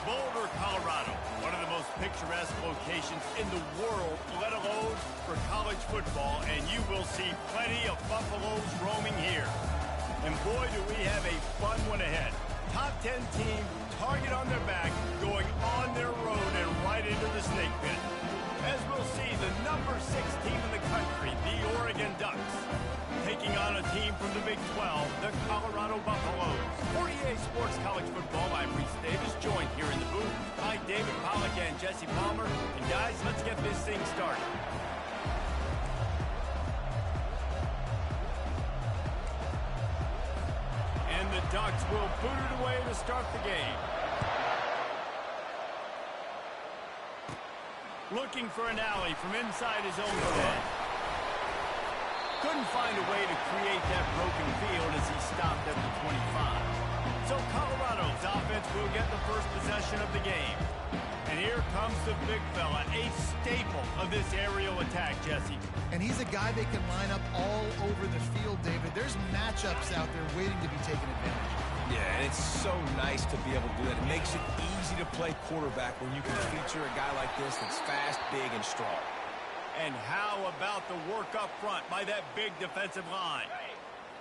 Boulder, Colorado, one of the most picturesque locations in the world, let alone for college football, and you will see plenty of Buffaloes roaming here. And boy, do we have a fun one ahead. Top 10 team, target on their back, going on their road and right into the snake pit. As we'll see, the number 6 team in the country, the Oregon Ducks, taking on a team from the Big 12, the Colorado Buffaloes. 48 Sports College Football, I'm Reese Davis, joined here in the booth by David Pollack and Jesse Palmer. And guys, let's get this thing started. And the Ducks will boot it away to start the game. Looking for an alley from inside his own 10. Couldn't find a way to create that broken field as he stopped at the 25. So Colorado's offense will get the first possession of the game. And here comes the big fella, a staple of this aerial attack, Jesse. And he's a guy they can line up all over the field, David. There's matchups out there waiting to be taken advantage of. Yeah, and it's so nice to be able to do that. It makes it easy to play quarterback when you can feature a guy like this that's fast, big, and strong. And how about the work up front by that big defensive line?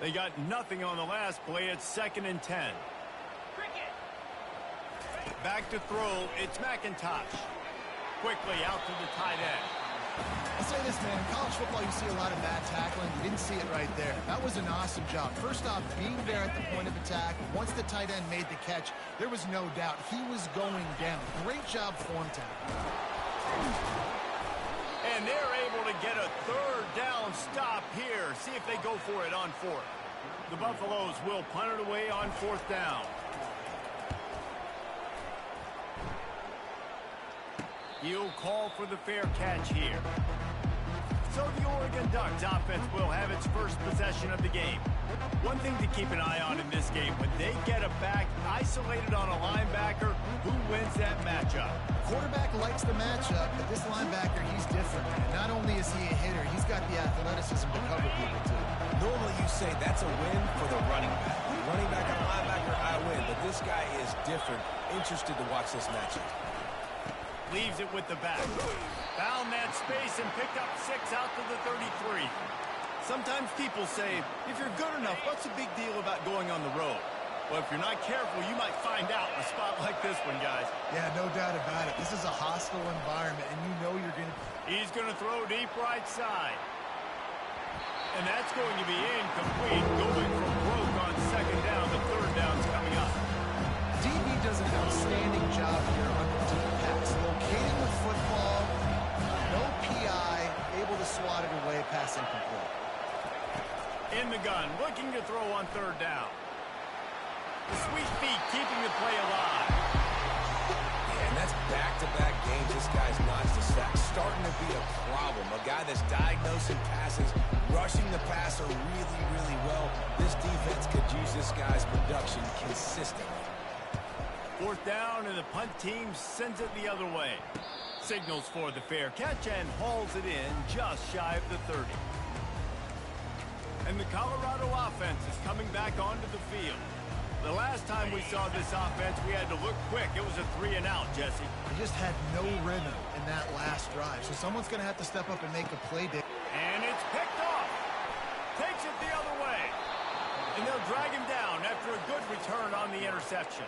They got nothing on the last play. It's 2nd and 10. Back to throw. It's McIntosh. Quickly out to the tight end. I'll say this, man. In college football, you see a lot of bad tackling. You didn't see it right there. That was an awesome job. First off, being there at the point of attack. Once the tight end made the catch, there was no doubt he was going down. Great job form tackle. And they're able to get a 3rd down stop here. See if they go for it on 4th. The Buffaloes will punt it away on 4th down. He'll call for the fair catch here. So the Oregon Ducks offense will have its first possession of the game. One thing to keep an eye on in this game, when they get a back isolated on a linebacker, who wins that matchup? Quarterback likes the matchup, but this linebacker, he's different, man. Not only is he a hitter, he's got the athleticism to cover people, too. Normally you say that's a win for the running back. Running back and linebacker, I win. But this guy is different. Interested to watch this matchup. Leaves it with the back. Found that space and picked up 6 out to the 33. Sometimes people say, if you're good enough, what's the big deal about going on the road? Well, if you're not careful, you might find out in a spot like this one, guys. Yeah, no doubt about it. This is a hostile environment, and you know you're going to... He's going to throw deep right side. And that's going to be incomplete. Going from broke on 2nd down. The 3rd down's coming up. DB does an outstanding job here on the deep pass. Locating the football, no PI, able to swat it away, pass incomplete. In the gun, looking to throw on 3rd down. The sweet feet keeping the play alive. Yeah, and that's back-to-back games this guy's notched a sack. Starting to be a problem. A guy that's diagnosing passes, rushing the passer really, really well. This defense could use this guy's production consistently. 4th down, and the punt team sends it the other way. Signals for the fair catch and hauls it in just shy of the 30. And the Colorado offense is coming back onto the field. The last time we saw this offense, we had to look quick. It was a 3-and-out, Jesse. They just had no rhythm in that last drive, so someone's going to have to step up and make a play. And it's picked off. Takes it the other way. And they'll drag him down after a good return on the interception.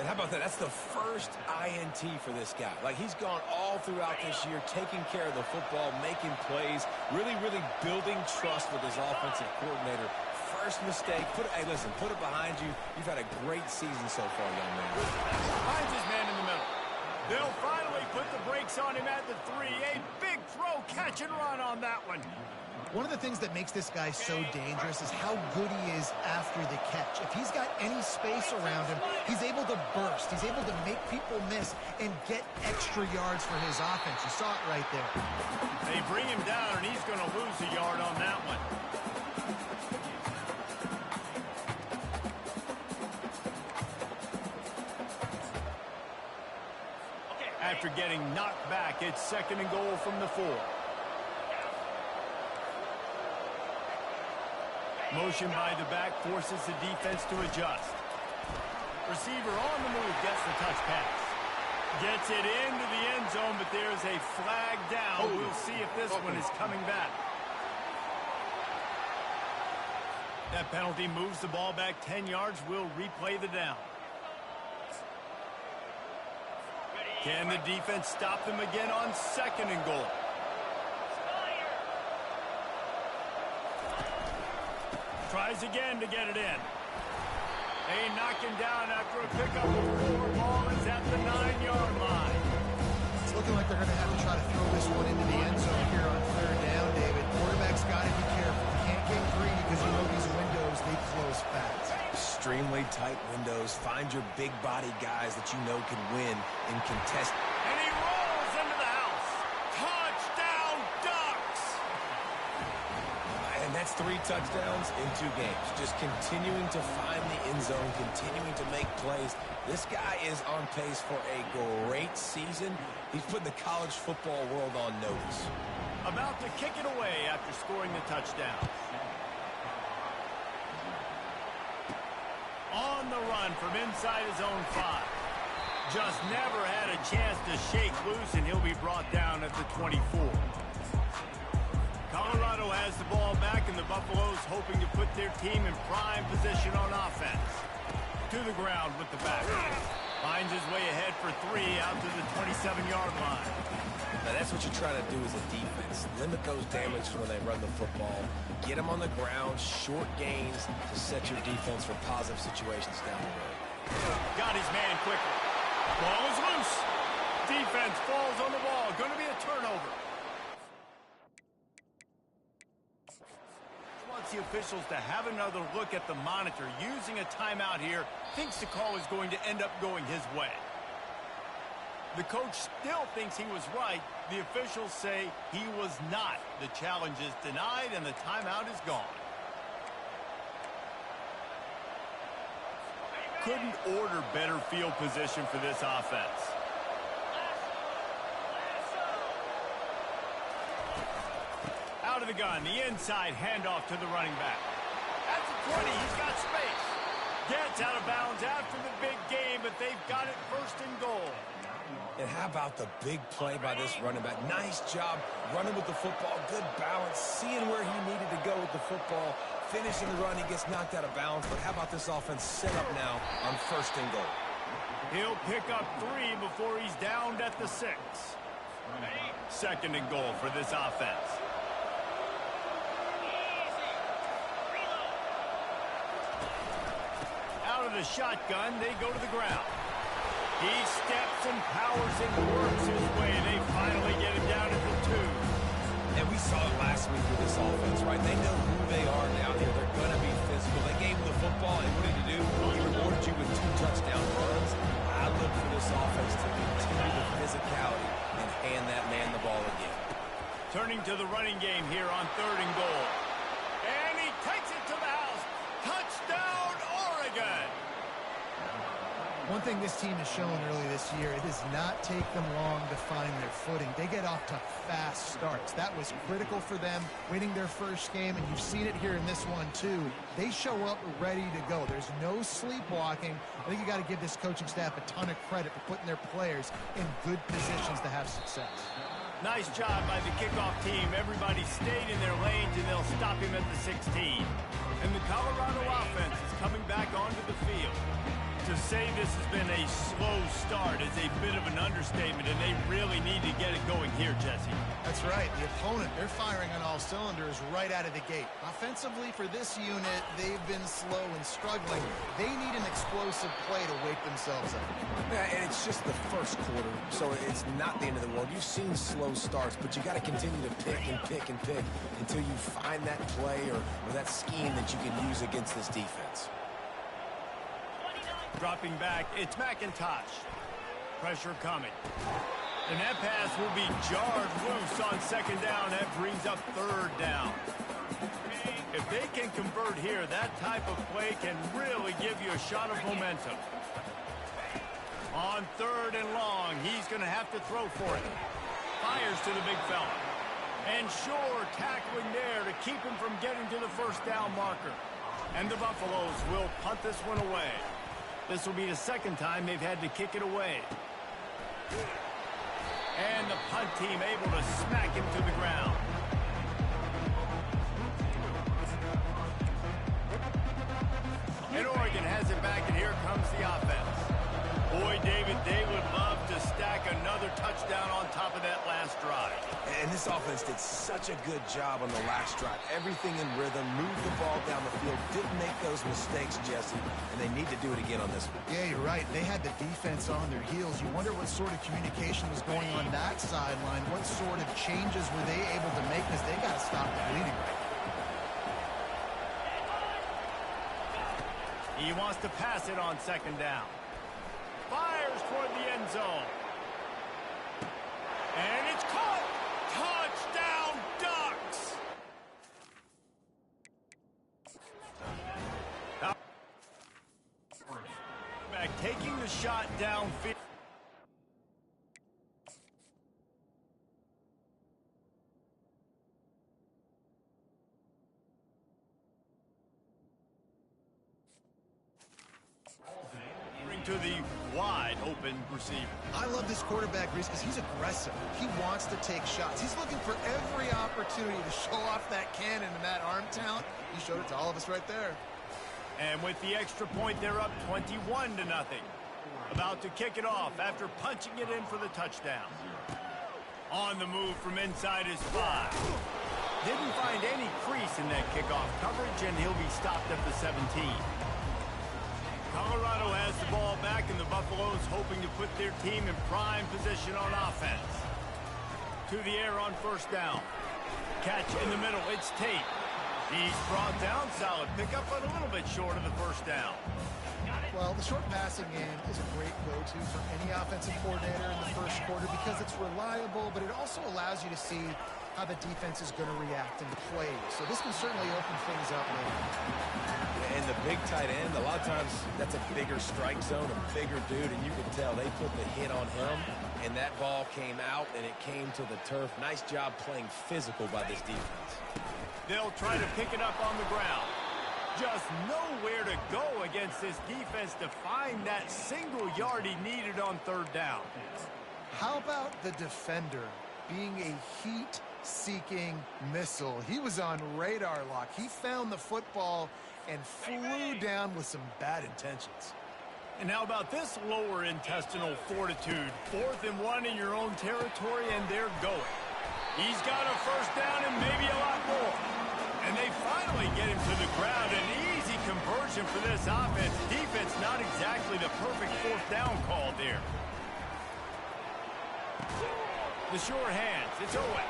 And how about that? That's the first INT for this guy. Like, he's gone all throughout this year, taking care of the football, making plays, really, really building trust with his offensive coordinator. First mistake, hey, listen, put it behind you. You've had a great season so far, young man. Finds his man in the middle. They'll finally put the brakes on him at the 3. A big throw, catch and run on that one. One of the things that makes this guy so dangerous is how good he is after the catch. If he's got any space around him, he's able to burst. He's able to make people miss and get extra yards for his offense. You saw it right there. They bring him down, and he's going to lose a yard on that one. After getting knocked back, it's 2nd and goal from the 4. Motion by the back forces the defense to adjust. Receiver on the move gets the touch pass. Gets it into the end zone, but there's a flag down. We'll see if this one is coming back. That penalty moves the ball back 10 yards. We'll replay the down. Can the defense stop them again on 2nd and goal? Tries again to get it in. They knock him down after a pickup before ball is at the 9-yard line. It's looking like they're going to have to try to throw this one into the end zone here on 3rd down, David. Quarterback's got to be careful. Can't get greedy because you know these windows, they close fast. Extremely tight windows. Find your big body guys that you know can win in contest. And he rolls into the house. Touchdown, Ducks! And that's 3 touchdowns in 2 games. Just continuing to find the end zone, continuing to make plays. This guy is on pace for a great season. He's putting the college football world on notice. About to kick it away after scoring the touchdown. On the run from inside his own 5. Just never had a chance to shake loose, and he'll be brought down at the 24. Colorado has the ball back, and the Buffaloes hoping to put their team in prime position on offense. To the ground with the back. Finds his way ahead for 3 out to the 27-yard line. Now that's what you try to do as a defense. Limit those damages when they run the football. Get them on the ground, short gains to set your defense for positive situations down the road. Got his man quickly. Ball is loose. Defense falls on the ball. Going to be a turnover. Wants the officials to have another look at the monitor. Using a timeout here. Thinks the call is going to end up going his way. The coach still thinks he was right. The officials say he was not. The challenge is denied, and the timeout is gone. Couldn't order better field position for this offense. Out of the gun, the inside handoff to the running back. At the 20, he's got space. Gets out of bounds after the big game, but they've got it 1st and goal. And how about the big play by this running back? Nice job running with the football. Good balance. Seeing where he needed to go with the football. Finishing the run. He gets knocked out of bounds. But how about this offense set up now on 1st and goal? He'll pick up 3 before he's downed at the 6. 2nd and goal for this offense. Out of the shotgun, they go to the ground. He steps and powers and works his way. They finally get him down at the 2. And we saw it last week with this offense, right? They know who they are down here. They're going to be physical. They gave him the football, and what did he do? He rewarded you with 2 touchdown runs. I look for this offense to continue the physicality and hand that man the ball again. Turning to the running game here on 3rd and goal. And he takes it to the house. Touchdown, Oregon! One thing this team has shown early this year, it does not take them long to find their footing. They get off to fast starts. That was critical for them, winning their 1st game, and you've seen it here in this one too. They show up ready to go. There's no sleepwalking. I think you got to give this coaching staff a ton of credit for putting their players in good positions to have success. Nice job by the kickoff team. Everybody stayed in their lanes, and they'll stop him at the 16. And the Colorado offense is coming back onto the field. To say this has been a slow start is a bit of an understatement, and they really need to get it going here, Jesse. That's right. The opponent, they're firing on all cylinders right out of the gate. Offensively, for this unit, they've been slow and struggling. They need an explosive play to wake themselves up. Yeah, and it's just the 1st quarter, so it's not the end of the world. You've seen slow starts, but you got to continue to pick and pick and pick until you find that play or that scheme that you can use against this defense. Dropping back, it's McIntosh. Pressure coming. And that pass will be jarred loose on 2nd down. That brings up 3rd down. If they can convert here, that type of play can really give you a shot of momentum. On 3rd and long, he's going to have to throw for it. Fires to the big fella. And sure, tackling there to keep him from getting to the 1st down marker. And the Buffaloes will punt this one away. This will be the 2nd time they've had to kick it away. And the punt team able to smack him to the ground. And Oregon has it back, and here comes the offense. Boy, David, they would love to stack another touchdown on top of that last drive. And this offense did such a good job on the last drive. Everything in rhythm, moved the ball down the field, didn't make those mistakes, Jesse, and they need to do it again on this one. Yeah, you're right. They had the defense on their heels. You wonder what sort of communication was going on that sideline. What sort of changes were they able to make, because they got to stop the bleeding right now. He wants to pass it on second down. Fires toward the end zone. And it's caught. Touchdown, Ducks. Back taking the shot downfield. To the wide open receiver. I love this quarterback, Reese, because he's aggressive. He wants to take shots. He's looking for every opportunity to show off that cannon and that arm talent. He showed it to all of us right there. And with the extra point, they're up 21-0. About to kick it off after punching it in for the touchdown. On the move from inside his 5. Didn't find any crease in that kickoff coverage, and he'll be stopped at the 17. Colorado has the ball back, and the Buffaloes hoping to put their team in prime position on offense. To the air on first down. Catch in the middle. It's Tate. He's brought down. Solid pickup, but a little bit short of the first down. Well, the short passing game is a great go-to for any offensive coordinator in the first quarter because it's reliable, but it also allows you to see how the defense is going to react in play. So this can certainly open things up later. And the big tight end, a lot of times that's a bigger strike zone, a bigger dude, and you can tell they put the hit on him, and that ball came out, and it came to the turf. Nice job playing physical by this defense. They'll try to pick it up on the ground. Just nowhere to go against this defense to find that single yard he needed on third down. How about the defender being a heat-seeking missile? He was on radar lock. He found the football and flew down with some bad intentions. And how about this lower intestinal fortitude? 4th and 1 in your own territory, and they're going. He's got a first down and maybe a lot more. And they finally get him to the ground. An easy conversion for this offense. Defense not exactly the perfect 4th down call there. The sure hands. It's Owen.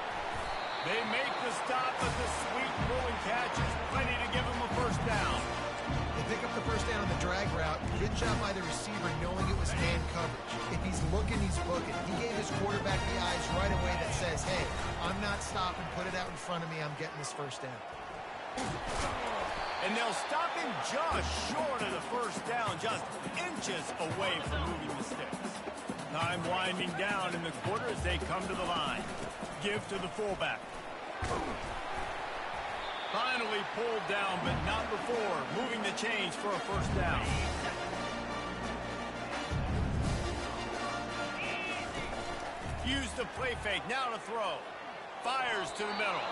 They make the stop, but the sweet pulling catch is plenty to give them a first down. They pick up the first down on the drag route. Good job by the receiver knowing it was man coverage. If he's looking, he's booking. He gave his quarterback the eyes right away that says, hey, I'm not stopping. Put it out in front of me. I'm getting this first down. And they'll stop him just short of the first down, just inches away from moving the sticks. Time winding down in the quarter as they come to the line. Give to the fullback. Finally pulled down, but not before moving the chains for a first down. Use the play fake, now to throw. Fires to the middle.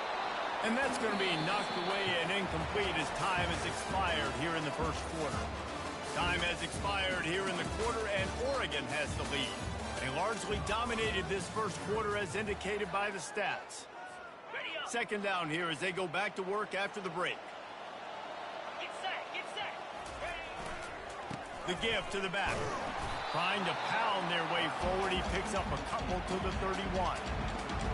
And that's going to be knocked away and incomplete as time has expired here in the first quarter. Time has expired here in the quarter, and Oregon has the lead. They largely dominated this first quarter as indicated by the stats. Second down here as they go back to work after the break. Get set. The give to the back. Trying to pound their way forward. He picks up a couple to the 31.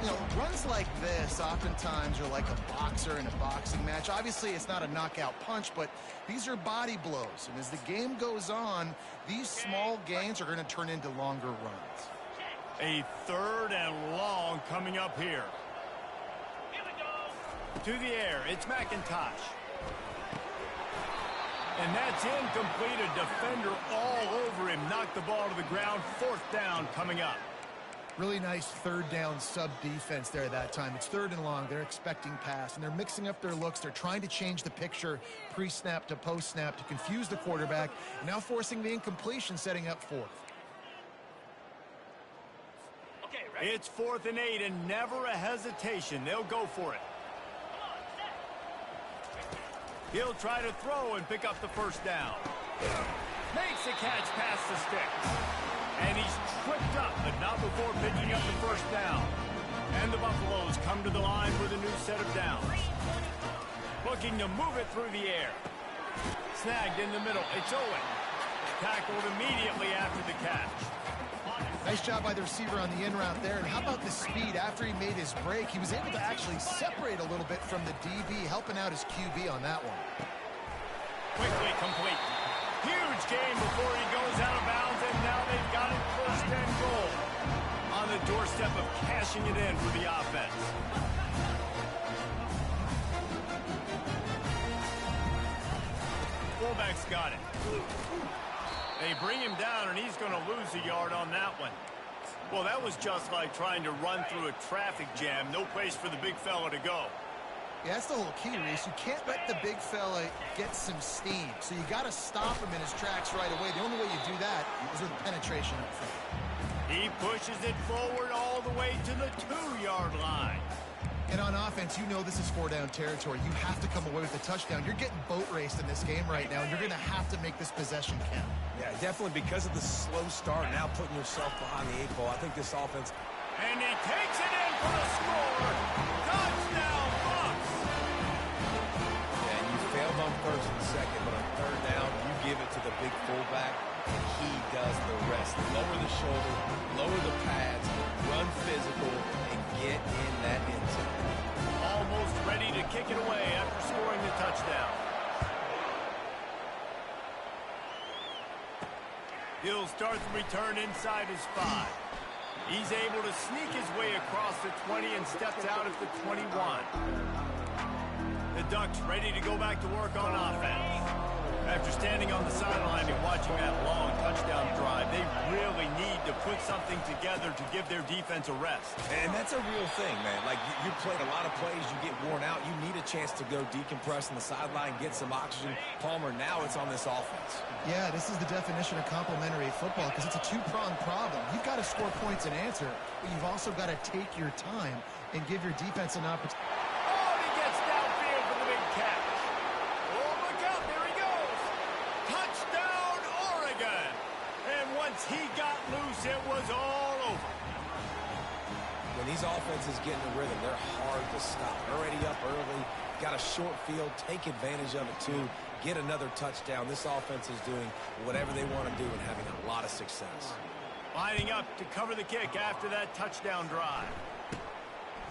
You know, runs like this oftentimes are like a boxer in a boxing match. Obviously, it's not a knockout punch, but these are body blows. And as the game goes on, these small gains are going to turn into longer runs. A third and long coming up here. Here we go. To the air, it's McIntosh. And that's incomplete. A defender all over him. Knocked the ball to the ground. Fourth down coming up. Really nice third down sub defense there that time. It's third and long. They're expecting pass, and they're mixing up their looks. They're trying to change the picture pre-snap to post-snap to confuse the quarterback, and now forcing the incompletion, setting up fourth. It's 4th and 8 and never a hesitation. They'll go for it. He'll try to throw and pick up the first down. Makes a catch past the sticks. And he's tripped up, but not before picking up the first down. And the Buffaloes come to the line with a new set of downs. Looking to move it through the air. Snagged in the middle. It's Owen. Tackled immediately after the catch. Nice job by the receiver on the in route there. And how about the speed after he made his break? He was able to actually separate a little bit from the DB, helping out his QB on that one. Quickly complete. Huge game before he goes out of bounds, and now they've got it 1st and goal. On the doorstep of cashing it in for the offense. Fullback's got it. They bring him down, and he's going to lose a yard on that one. Well, that was just like trying to run through a traffic jam. No place for the big fella to go. Yeah, that's the whole key, Reese. You can't let the big fella get some steam. So you got to stop him in his tracks right away. The only way you do that is with penetration up front. He pushes it forward all the way to the 2-yard line. And on offense, you know this is 4-down territory. You have to come away with a touchdown. You're getting boat raced in this game right now, and you're going to have to make this possession count. Yeah, definitely because of the slow start, now putting yourself behind the 8 ball. I think this offense... And he takes it in for the score. Touchdown, Bucks! Yeah, and you failed on 1st and 2nd, but on 3rd down, you give it to the big fullback, and he does the rest. Lower the shoulder, lower the pads, run physical, and get in that end zone. Almost ready to kick it away after scoring the touchdown. He'll start the return inside his 5. He's able to sneak his way across the 20 and steps out at the 21. The Ducks ready to go back to work on offense. After standing on the sideline and watching that long touchdown drive, they really need to put something together to give their defense a rest. And that's a real thing, man. Like, you played a lot of plays, you get worn out, you need a chance to go decompress on the sideline, get some oxygen. Palmer, now it's on this offense. Yeah, this is the definition of complementary football because it's a two-pronged problem. You've got to score points and answer, but you've also got to take your time and give your defense an opportunity. Oh, he gets downfield for the big catch. Oh, look out, there he goes. Touchdown, Oregon. And once he got loose, it was all over. When these offenses get in the rhythm, they're hard to stop. Already up early, got a short field, take advantage of it too, get another touchdown. This offense is doing whatever they want to do and having a lot of success. Lining up to cover the kick after that touchdown drive.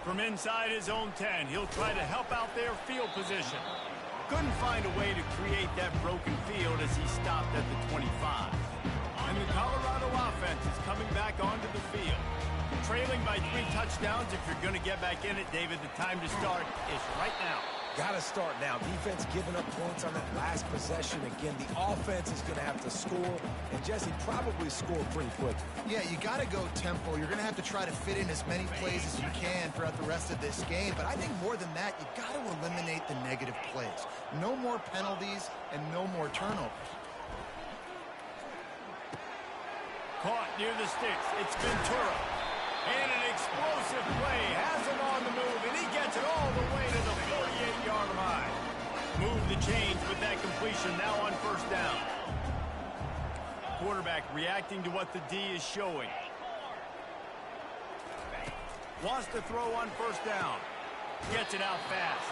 From inside his own 10, he'll try to help out their field position. Couldn't find a way to create that broken field as he stopped at the 25. And the Colorado offense is coming back onto the field. Trailing by 3 touchdowns, if you're going to get back in it, David, the time to start is right now. Got to start now. Defense giving up points on that last possession. Again, the offense is going to have to score, and Jesse probably score pretty quick. Yeah, you got to go tempo. You're going to have to try to fit in as many plays as you can throughout the rest of this game. But I think more than that, you got to eliminate the negative plays. No more penalties and no more turnovers. Caught near the sticks. It's Ventura. And an explosive play has him on the move, and he gets it all the way to the 48-yard line. Move the chains with that completion now on 1st down. Quarterback reacting to what the D is showing. Wants to throw on 1st down. Gets it out fast.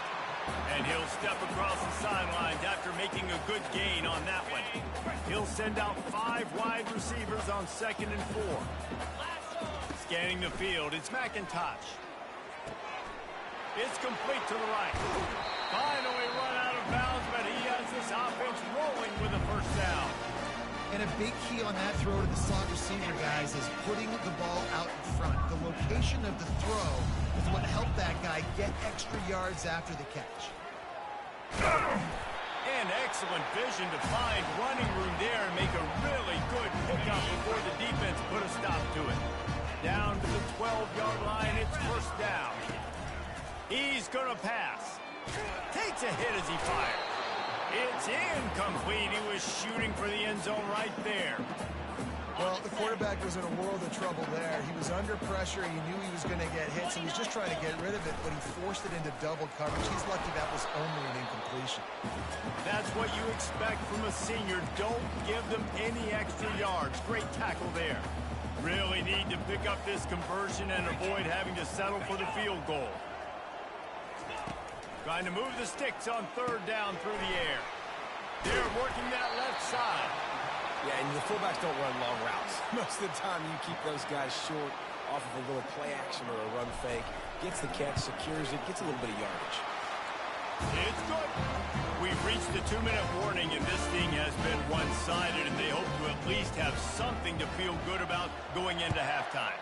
And he'll step across the sidelines after making a good gain on that one. He'll send out 5 wide receivers on 2nd and 4. Scanning the field, it's McIntosh. It's complete to the right. Finally run out of bounds, but he has this offense rolling with a 1st down. And a big key on that throw to the slot receiver, guys, is putting the ball out in front. The location of the throw is what helped that guy get extra yards after the catch. And excellent vision to find running room there and make a really good pickup before the defense put a stop to it. Down to the 12-yard line, it's 1st down. He's going to pass. Takes a hit as he fires. It's incomplete. He was shooting for the end zone right there. Well, the quarterback was in a world of trouble there. He was under pressure. He knew he was going to get hit, so he was just trying to get rid of it, but he forced it into double coverage. He's lucky that was only an incompletion. That's what you expect from a senior. Don't give them any extra yards. Great tackle there. Really need to pick up this conversion and avoid having to settle for the field goal. Trying to move the sticks on third down through the air. They're working that left side. Yeah, and the fullbacks don't run long routes. Most of the time, you keep those guys short off of a little play action or a run fake. Gets the catch, secures it, gets a little bit of yardage. It's good. We've reached the 2-minute warning, and this thing has been one-sided, and they hope to at least have something to feel good about going into halftime.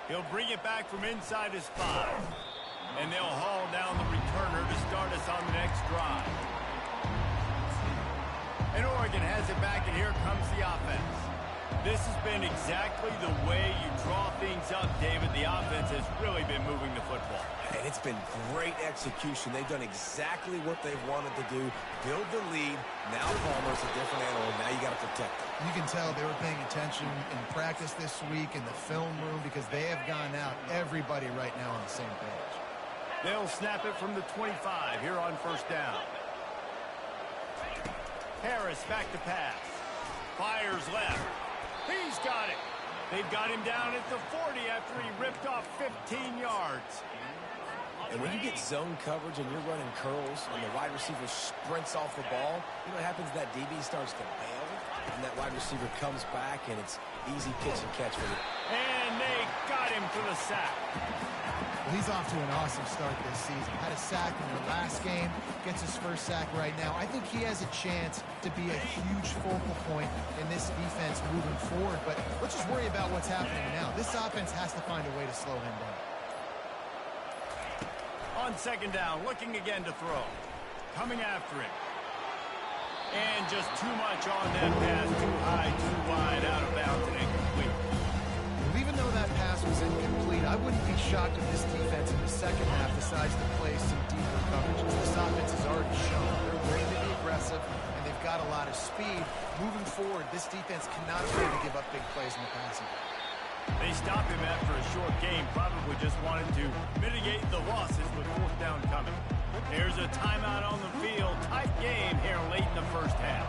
He'll bring it back from inside his 5. And they'll haul down the returner to start us on the next drive. And Oregon has it back, and here comes the offense. This has been exactly the way you draw things up, David. The offense has really been moving the football. And it's been great execution. They've done exactly what they've wanted to do. Build the lead. Now Palmer's a different animal. Now you got to protect them. You can tell they were paying attention in practice this week in the film room because they have gone out, everybody right now on the same page. They'll snap it from the 25 here on first down. Harris back to pass. Fires left. He's got it. They've got him down at the 40 after he ripped off 15 yards. And when you get zone coverage and you're running curls and the wide receiver sprints off the ball, you know what happens? That DB starts to bail, and that wide receiver comes back, and it's easy pitch and catch for him. And they got him for the sack. Well, he's off to an awesome start this season. Had a sack in the last game, gets his first sack right now. I think he has a chance to be a huge focal point in this defense moving forward, but let's just worry about what's happening now. This offense has to find a way to slow him down. On second down, looking again to throw. Coming after him. And just too much on that pass. Too high, too wide, out of bounds, and incomplete. Well, even though that pass was incomplete, I wouldn't be shocked if this defense in the second half decides to play some deeper coverage. This offense has already shown they're ready to be aggressive, and they've got a lot of speed. Moving forward, this defense cannot afford to give up big plays in the passing game. They stopped him after a short game, probably just wanted to mitigate the losses with fourth down coming. There's a timeout on the field. Tight game here late in the first half.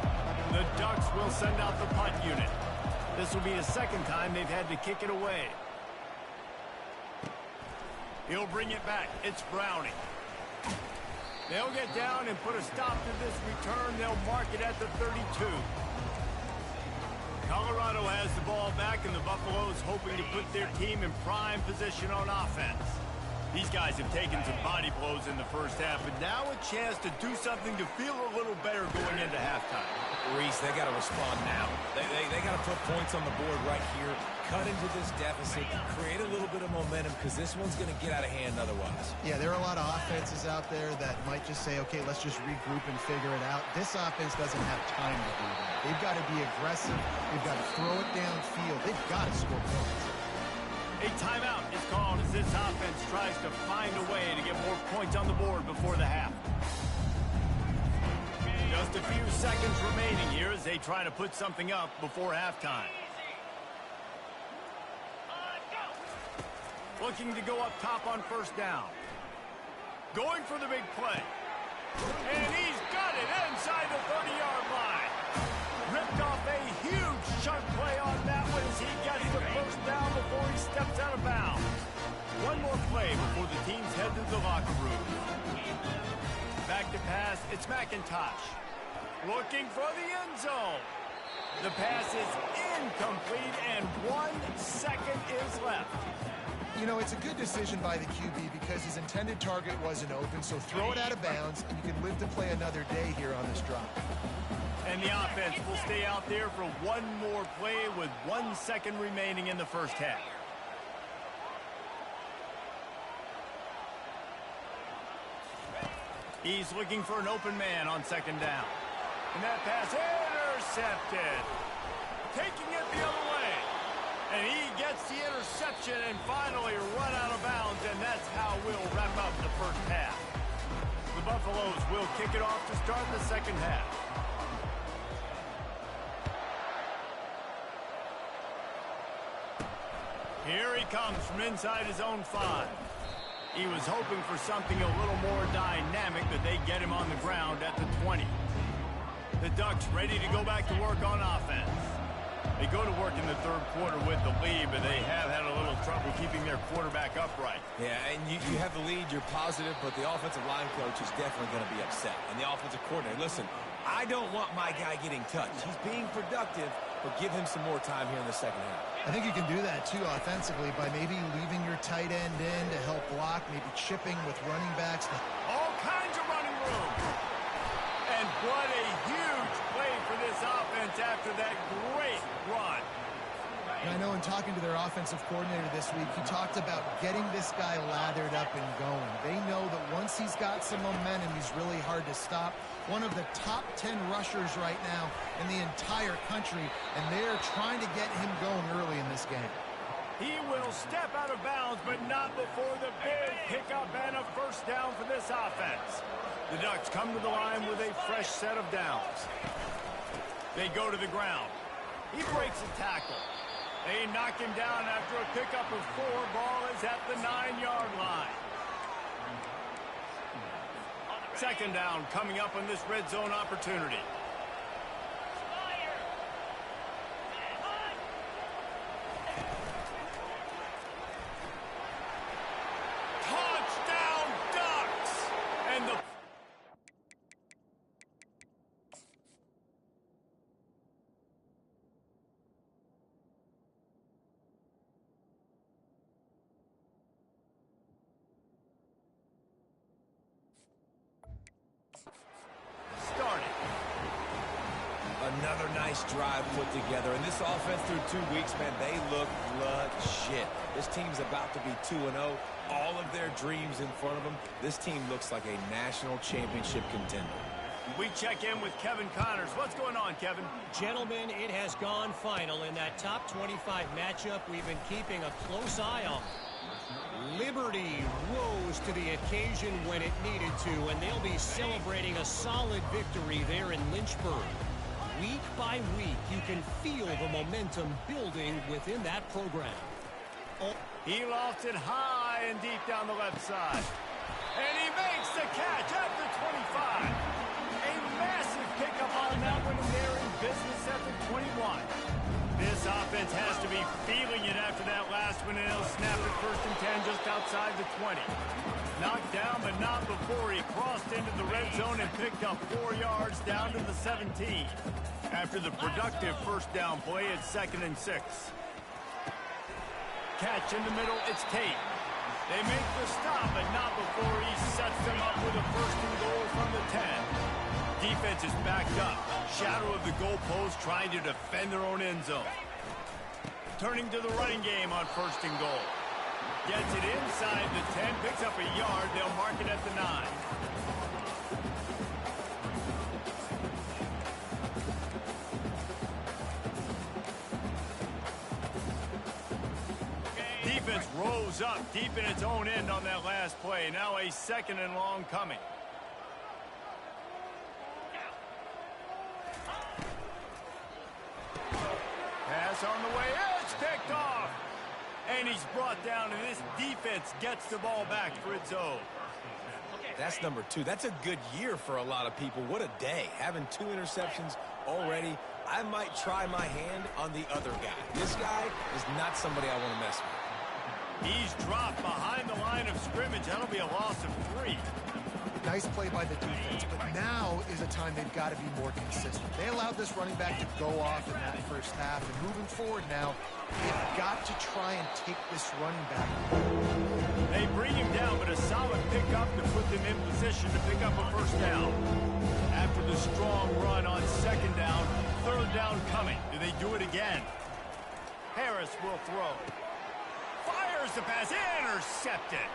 The Ducks will send out the punt unit. This will be the second time they've had to kick it away. He'll bring it back. It's Browning. They'll get down and put a stop to this return. They'll mark it at the 32. Colorado has the ball back, and the Buffaloes hoping to put their team in prime position on offense. These guys have taken some body blows in the first half, but now a chance to do something to feel a little better going into halftime. Reese, they got to respond now. They got to put points on the board right here, cut into this deficit, create a little bit of momentum, because this one's going to get out of hand otherwise. Yeah, there are a lot of offenses out there that might just say, okay, let's just regroup and figure it out. This offense doesn't have time to do that. They've got to be aggressive. They've got to throw it downfield. They've got to score points. A timeout is called as this offense tries to find a way to get more points on the board before the half. Just a few seconds remaining here as they try to put something up before halftime. Looking to go up top on first down. Going for the big play. And he's got it inside the 30-yard line. Ripped off a huge chunk play on that one as he gets the first down before he steps out of bounds. One more play before the teams head to the locker room. Back to pass, it's McIntosh. Looking for the end zone. The pass is incomplete, and 1 second is left. You know, it's a good decision by the QB because his intended target wasn't open, so throw it out of bounds, and you can live to play another day here on this drive. And the offense will stay out there for one more play with 1 second remaining in the first half. He's looking for an open man on second down. And that pass intercepted. Taking it the other way. And he gets the interception and finally run out of bounds, and that's how we'll wrap up the first half. The Buffaloes will kick it off to start the second half. Here he comes from inside his own 5. He was hoping for something a little more dynamic, but they get him on the ground at the 20. The Ducks ready to go back to work on offense. They go to work in the third quarter with the lead, but they have had a little trouble keeping their quarterback upright. Yeah, and you have the lead, you're positive, but the offensive line coach is definitely going to be upset. And the offensive coordinator, listen, I don't want my guy getting touched. He's being productive, but give him some more time here in the second half. I think you can do that, too, offensively, by maybe leaving your tight end in to help block, maybe chipping with running backs. All kinds of running room. And what a huge play for this offense after that great run. And I know in talking to their offensive coordinator this week, he talked about getting this guy lathered up and going. They know that once he's got some momentum, he's really hard to stop. One of the top 10 rushers right now in the entire country, and they're trying to get him going early in this game. He will step out of bounds, but not before the big pickup and a first down for this offense. The Ducks come to the line with a fresh set of downs. They go to the ground. He breaks a tackle. They knock him down after a pickup of 4. Ball is at the 9-yard line. Second down coming up on this red zone opportunity. Touchdown Ducks! And the Another nice drive put together. And this offense through 2 weeks, man, they look legit. This team's about to be 2-0. All of their dreams in front of them. This team looks like a national championship contender. We check in with Kevin Connors. What's going on, Kevin? Gentlemen, it has gone final in that top 25 matchup we've been keeping a close eye on. Liberty rose to the occasion when it needed to, and they'll be celebrating a solid victory there in Lynchburg. Week by week, you can feel the momentum building within that program. He lofts it high and deep down the left side. And he makes the catch at the 25. A massive pickup on that one, and they're in business at the 21. This offense has to be feeling it after that last one, and he'll snap it 1st and 10 just outside the 20. Knocked down, but not before he crossed into the red zone and picked up 4 yards down to the 17. After the productive first down play, it's 2nd and 6. Catch in the middle, it's Tate. They make the stop, but not before he sets them up with a 1st and goal from the 10. Defense is backed up. Shadow of the goalpost trying to defend their own end zone. Turning to the running game on 1st and goal. Gets it inside the 10, picks up a yard. They'll mark it at the 9. Defense rose up deep in its own end on that last play. Now a 2nd and long coming. Pass on the way. It's picked off. And he's brought down, and this defense gets the ball back for its own. That's number 2. That's a good year for a lot of people. What a day. Having 2 interceptions already. I might try my hand on the other guy. This guy is not somebody I want to mess with. He's dropped behind the line of scrimmage. That'll be a loss of 3. Nice play by the defense, but now is a time they've got to be more consistent. They allowed this running back to go off in that first half, and moving forward now, they've got to try and take this running back. They bring him down, but a solid pickup to put them in position to pick up a first down. After the strong run on 2nd down, 3rd down coming. Do they do it again? Harris will throw. Fires the pass, intercepted.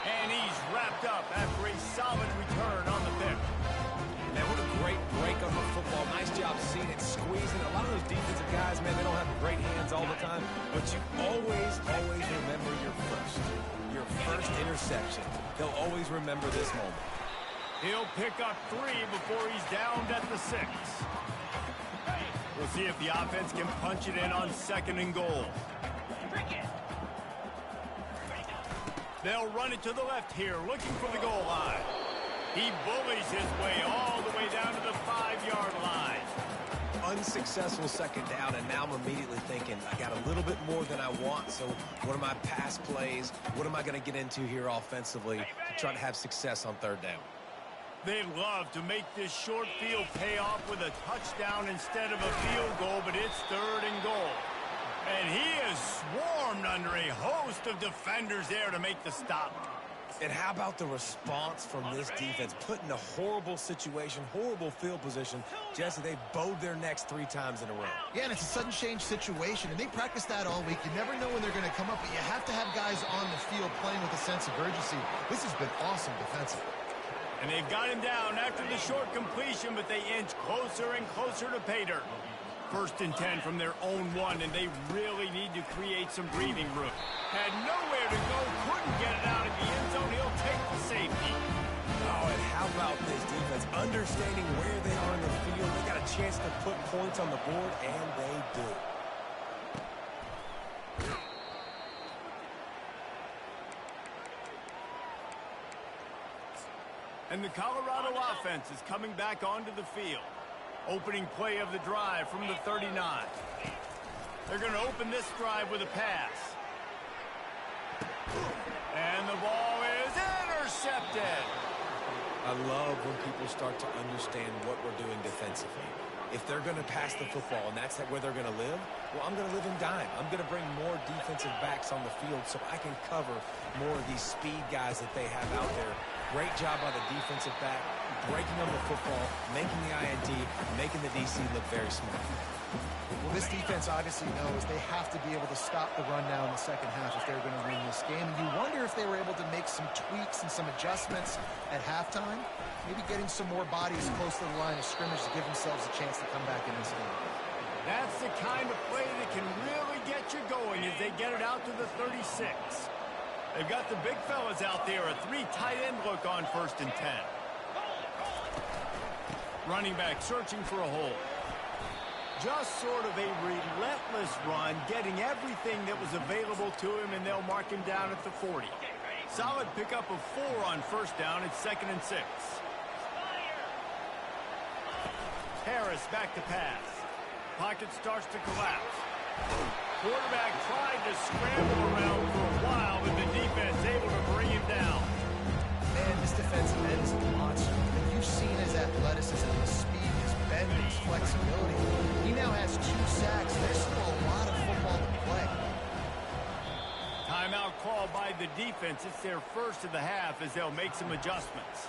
And he's wrapped up after a solid return on the pick. Man, what a great break on the football. Nice job seeing it, squeezing. A lot of those defensive guys, man, they don't have great hands all the time. But you always remember your first interception. They'll always remember this moment. He'll pick up 3 before he's downed at the 6. We'll see if the offense can punch it in on 2nd and goal. They'll run it to the left here, looking for the goal line. He bullies his way all the way down to the 5-yard line. Unsuccessful second down, and now I'm immediately thinking, I got a little bit more than I want, so what are my pass plays? What am I going to get into here offensively to try to have success on third down? They love to make this short field pay off with a touchdown instead of a field goal, but it's 3rd and goal. And he is swarmed under a host of defenders there to make the stop. And how about the response from this defense? Put in a horrible situation, horrible field position. Jesse, they bowed their necks 3 times in a row. Yeah, and it's a sudden change situation, and they practice that all week. You never know when they're going to come up, but you have to have guys on the field playing with a sense of urgency. This has been awesome defensively. And they've got him down after the short completion, but they inch closer and closer to pay dirt. 1st and 10 from their own 1, and they really need to create some breathing room. Had nowhere to go, couldn't get it out of the end zone. He'll take the safety. Oh, and how about this defense? Understanding where they are in the field. They got a chance to put points on the board, and they do. And the Colorado offense is coming back onto the field. Opening play of the drive from the 39. They're going to open this drive with a pass. And the ball is intercepted. I love when people start to understand what we're doing defensively. If they're going to pass the football and that's where they're going to live, well, I'm going to live in dime. I'm going to bring more defensive backs on the field so I can cover more of these speed guys that they have out there. Great job by the defensive back, breaking on the football, making the INT, making the DC look very smart. Well, this defense obviously knows they have to be able to stop the run now in the second half if they're going to win this game. And you wonder if they were able to make some tweaks and some adjustments at halftime, maybe getting some more bodies close to the line of scrimmage to give themselves a chance to come back in this game. That's the kind of play that can really get you going as they get it out to the 36. They've got the big fellas out there, a 3 tight end look on 1st and 10. Running back searching for a hole. Just sort of a relentless run, getting everything that was available to him, and they'll mark him down at the 40. Solid pickup of 4 on 1st down. It's 2nd and 6. Harris back to pass. Pocket starts to collapse. Quarterback tried to scramble around for a while, but the defense able to bring him down. Man, this defensive end is a monster. And you've seen his athleticism, his speed, his bend, his flexibility. He now has 2 sacks. There's still a lot of football to play. Timeout called by the defense. It's their first of the half as they'll make some adjustments.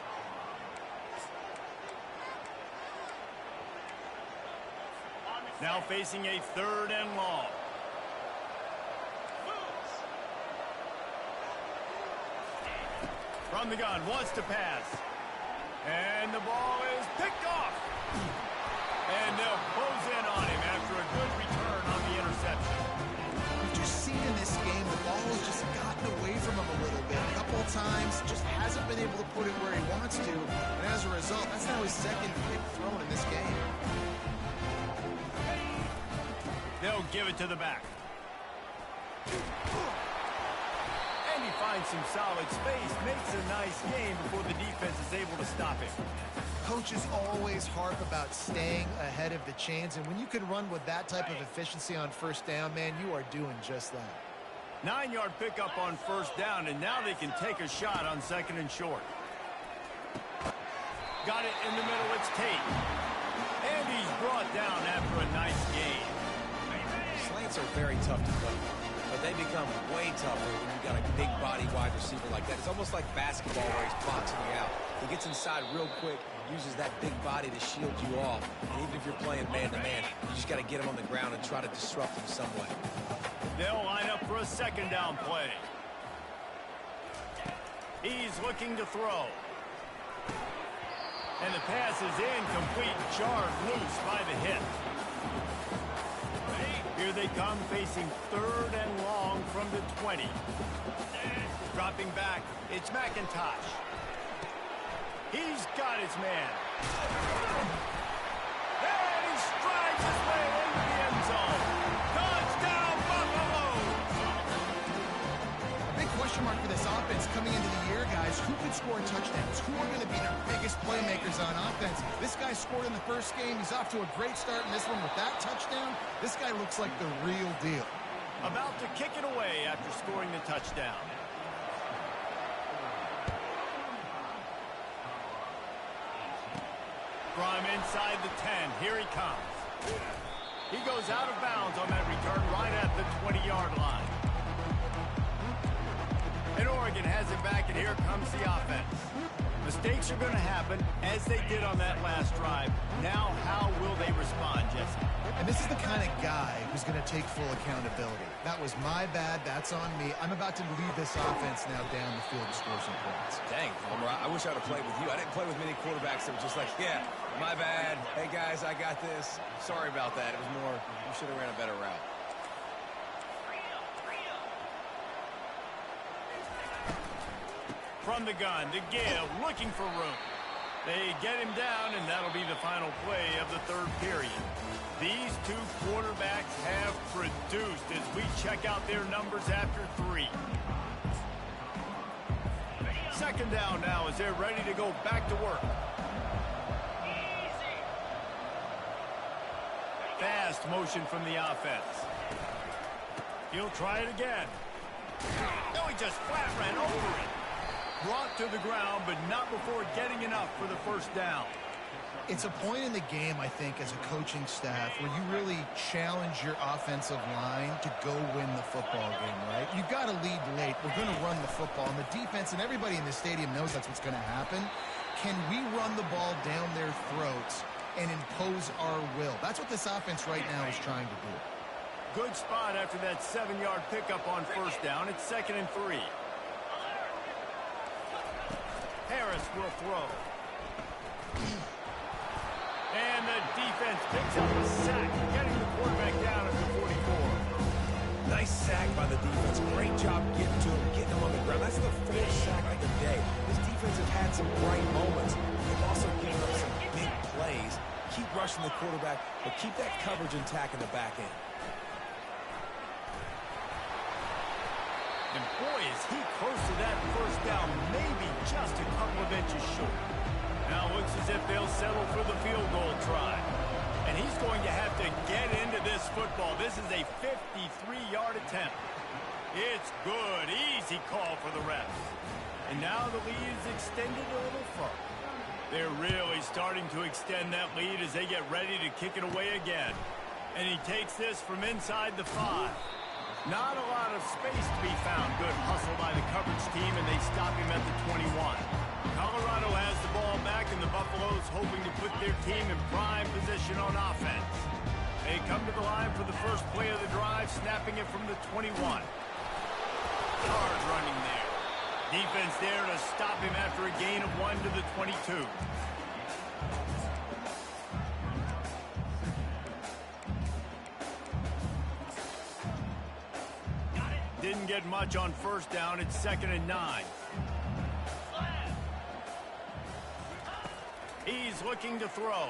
Now facing a 3rd and long. From the gun, wants to pass. And the ball is picked off. And they'll close in on him after a good return on the interception. We've just seen in this game the ball has just gotten away from him a little bit. A couple of times, just hasn't been able to put it where he wants to. And as a result, that's now his 2nd pick thrown in this game. They'll give it to the back. And he finds some solid space, makes a nice game before the defense is able to stop him. Coaches always harp about staying ahead of the chains, and when you can run with that type of efficiency on 1st down, man, you are doing just that. 9-yard pickup on 1st down, and now they can take a shot on 2nd and short. Got it in the middle, it's Tate. And he's brought down after a nice game. Slants are very tough to cover, but they become way tougher when you've got a big body wide receiver like that. It's almost like basketball where he's boxing you out. He gets inside real quick, uses that big body to shield you off. And even if you're playing man-to-man, you just got to get him on the ground and try to disrupt him some way. They'll line up for a 2nd down play. He's looking to throw. And the pass is incomplete, jarred loose by the hit. Here they come facing 3rd and long from the 20. Dropping back, it's McIntosh. He's got his man. And he strides his way into the end zone. Touchdown, Buffalo! A big question mark for this offense scoring touchdowns? Who are going to be their biggest playmakers on offense? This guy scored in the first game. He's off to a great start in this one with that touchdown. This guy looks like the real deal. About to kick it away after scoring the touchdown. From inside the 10, here he comes. He goes out of bounds on that return right at the 20-yard line. And Oregon has it back, and here comes the offense. Mistakes are going to happen, as they did on that last drive. Now, how will they respond, Jesse? And this is the kind of guy who's going to take full accountability. That was my bad. That's on me. I'm about to lead this offense now down the field to score some points. Dang, Homer, I wish I would have played with you. I didn't play with many quarterbacks that were just like, yeah, my bad. Hey, guys, I got this. Sorry about that. It was more, you should have ran a better route. From the gun to give, looking for room. They get him down, and that'll be the final play of the third period. These two quarterbacks have produced as we check out their numbers after 3. Second down now as they're ready to go back to work. Fast motion from the offense. He'll try it again. No, he just flat ran over it. Brought to the ground, but not before getting enough for the first down. It's a point in the game, I think, as a coaching staff where you really challenge your offensive line to go win the football game, right? You've got to lead late. We're going to run the football. And the defense and everybody in the stadium knows that's what's going to happen. Can we run the ball down their throats and impose our will? That's what this offense right now is trying to do. Good spot after that 7-yard pickup on first down. It's 2nd and 3. Harris will throw. And the defense picks up a sack, getting the quarterback down at the 44. Nice sack by the defense. Great job getting to him, getting him on the ground. That's the 4th sack of the day. This defense has had some bright moments. They've also given up some big plays. Keep rushing the quarterback, but keep that coverage intact in the back end. And boy, is he close to that first down, maybe just a couple of inches short. Now looks as if they'll settle for the field goal try. And he's going to have to get into this football. This is a 53-yard attempt. It's good. Easy call for the refs. And now the lead is extended a little further. They're really starting to extend that lead as they get ready to kick it away again. And he takes this from inside the 5. Not a lot of space to be found. Good hustle by the coverage team, and they stop him at the 21. Colorado has the ball back, and the Buffaloes hoping to put their team in prime position on offense. They come to the line for the first play of the drive, snapping it from the 21. Hard running there. Defense there to stop him after a gain of 1 to the 22. Didn't get much on first down. It's 2nd and 9. He's looking to throw.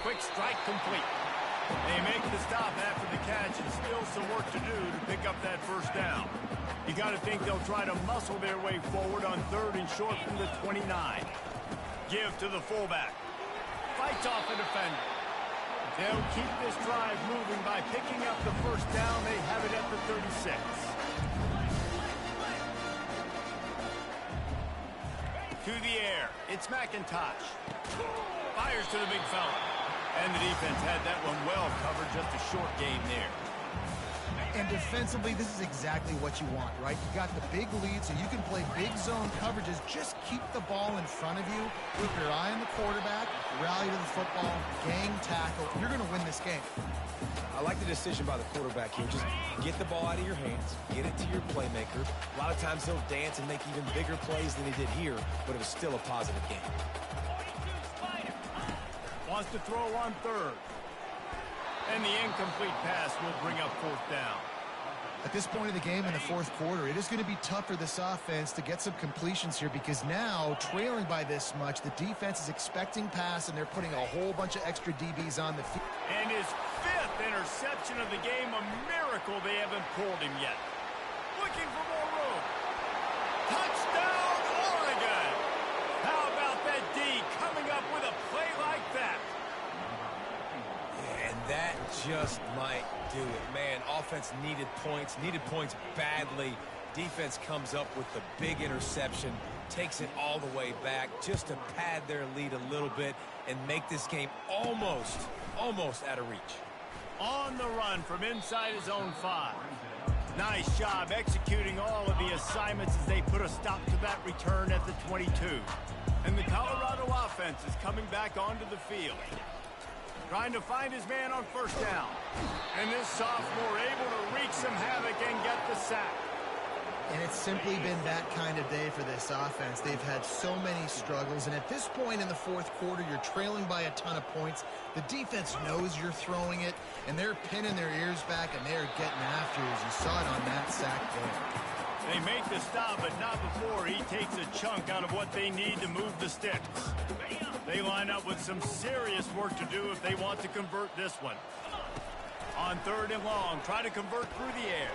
Quick strike complete. They make the stop after the catch, and still some work to do to pick up that first down. You got to think they'll try to muscle their way forward on 3rd and short from the 29. Give to the fullback. Fights off a defender. They'll keep this drive moving by picking up the first down. They have it at the 36. To the air. It's McIntosh. Fires to the big fella. And the defense had that one well covered. Just a short game there. And defensively, this is exactly what you want, right? You got the big lead, so you can play big zone coverages. Just keep the ball in front of you. Keep your eye on the quarterback. Rally to the football. Gang tackle. You're going to win this game. I like the decision by the quarterback here. Just get the ball out of your hands. Get it to your playmaker. A lot of times he'll dance and make even bigger plays than he did here, but it was still a positive game. Wants to throw on 3rd. And the incomplete pass will bring up 4th down. At this point of the game in the 4th quarter, it is going to be tough for this offense to get some completions here because now, trailing by this much, the defense is expecting pass, and they're putting a whole bunch of extra DBs on the field. And his 5th interception of the game, a miracle they haven't pulled him yet. Looking for more room. Touchdown, Oregon! that just might do it. Man, offense needed points badly. Defense comes up with the big interception, takes it all the way back just to pad their lead a little bit and make this game almost out of reach. On the run from inside his own 5. Nice job executing all of the assignments as they put a stop to that return at the 22. And the Colorado offense is coming back onto the field. Trying to find his man on first down. And this sophomore able to wreak some havoc and get the sack. And it's simply been that kind of day for this offense. They've had so many struggles, and at this point in the fourth quarter, you're trailing by a ton of points. The defense knows you're throwing it, and they're pinning their ears back, and they're getting after it, as you saw it on that sack there. They make the stop, but not before he takes a chunk out of what they need to move the sticks. They line up with some serious work to do if they want to convert this one. On 3rd and long, try to convert through the air.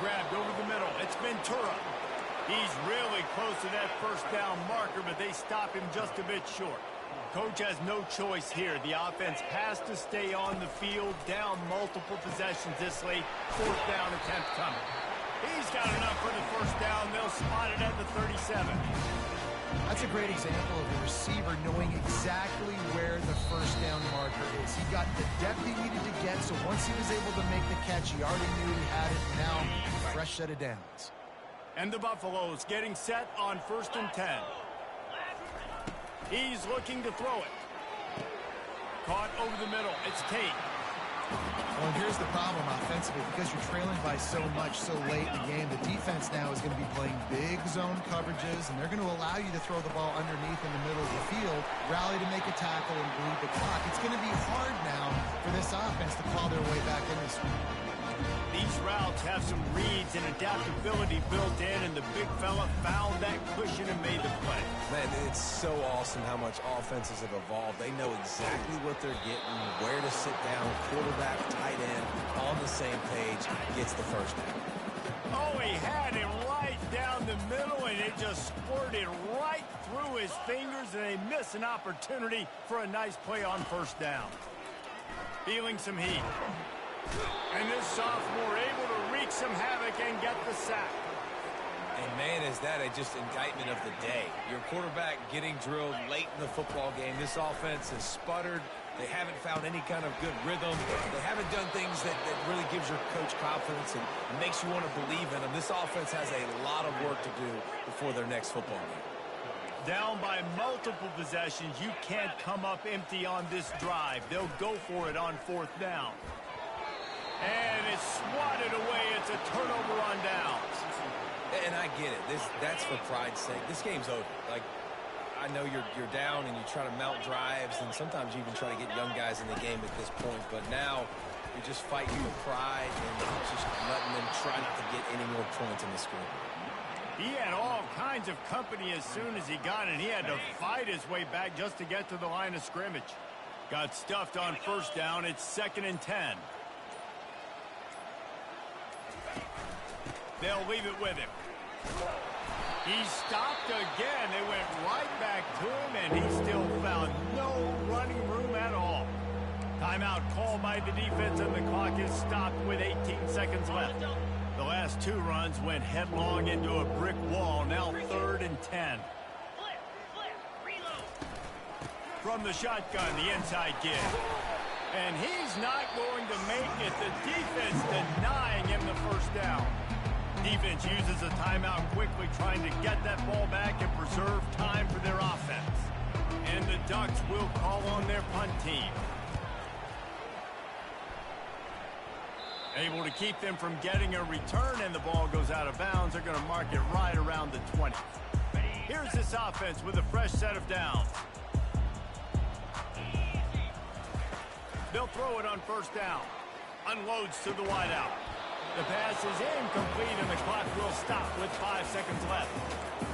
Grabbed over the middle. It's Ventura. He's really close to that first down marker, but they stop him just a bit short. Coach has no choice here. The offense has to stay on the field, down multiple possessions this late. 4th down attempt coming. He's got enough for the first down. They'll spot it at the 37. That's a great example of the receiver knowing exactly where the first down marker is. He got the depth he needed to get, so once he was able to make the catch, he already knew he had it. Now, a fresh set of downs. And the Buffaloes getting set on 1st and 10. He's looking to throw it. Caught over the middle. It's Tate. Well, and here's the problem offensively. Because you're trailing by so much so late in the game, the defense now is going to be playing big zone coverages, and they're going to allow you to throw the ball underneath in the middle of the field, rally to make a tackle, and bleed the clock. It's going to be hard now for this offense to claw their way back in this one. These routes have some reads and adaptability built in, and the big fella found that cushion and made the play. Man, it's so awesome how much offenses have evolved. They know exactly what they're getting, where to sit down, quarterback, tight end, on the same page, gets the first down. Oh, he had it right down the middle, and it just squirted right through his fingers, and they miss an opportunity for a nice play on first down. Feeling some heat. And this sophomore able to wreak some havoc and get the sack. And man, is that just indictment of the day. Your quarterback getting drilled late in the football game. This offense has sputtered. They haven't found any kind of good rhythm. They haven't done things that really gives your coach confidence and makes you want to believe in them. This offense has a lot of work to do before their next football game. Down by multiple possessions, you can't come up empty on this drive. They'll go for it on 4th down. And it's swatted away. It's a turnover on downs. And I get it. That's for pride's sake. This game's over. Like, I know you're down and you try to mount drives, and sometimes you even try to get young guys in the game at this point. But now you're just fighting for pride and just letting them try not to get any more points in the scrimmage. He had all kinds of company as soon as he got it. He had to fight his way back just to get to the line of scrimmage. Got stuffed on first down. It's 2nd and 10. They'll leave it with him. He stopped again. They went right back to him, and he still found no running room at all. Timeout called by the defense, and the clock is stopped with 18 seconds left. The last 2 runs went headlong into a brick wall. Now 3rd and 10. From the shotgun, the inside kid. And he's not going to make it. The defense denying him the first down. Defense uses a timeout quickly, trying to get that ball back and preserve time for their offense. And the Ducks will call on their punt team. Able to keep them from getting a return, and the ball goes out of bounds. They're going to mark it right around the 20. Here's this offense with a fresh set of downs. They'll throw it on first down. Unloads to the wideout. The pass is incomplete, and the clock will stop with 5 seconds left.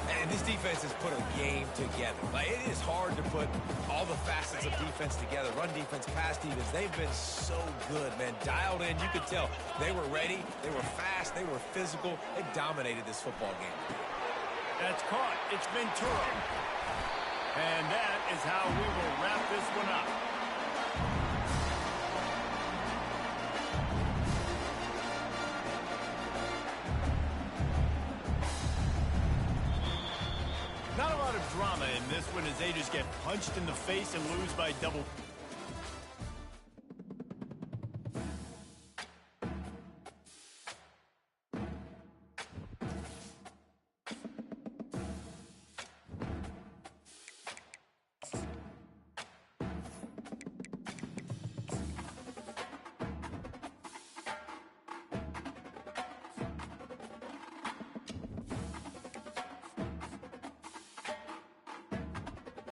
And this defense has put a game together. Like, it is hard to put all the facets of defense together. Run defense, pass defense. They've been so good, man. Dialed in. You could tell they were ready. They were fast. They were physical. They dominated this football game. That's caught. It's Ventura. And that is how we will wrap this one up. and this one is they just get punched in the face and lose by double.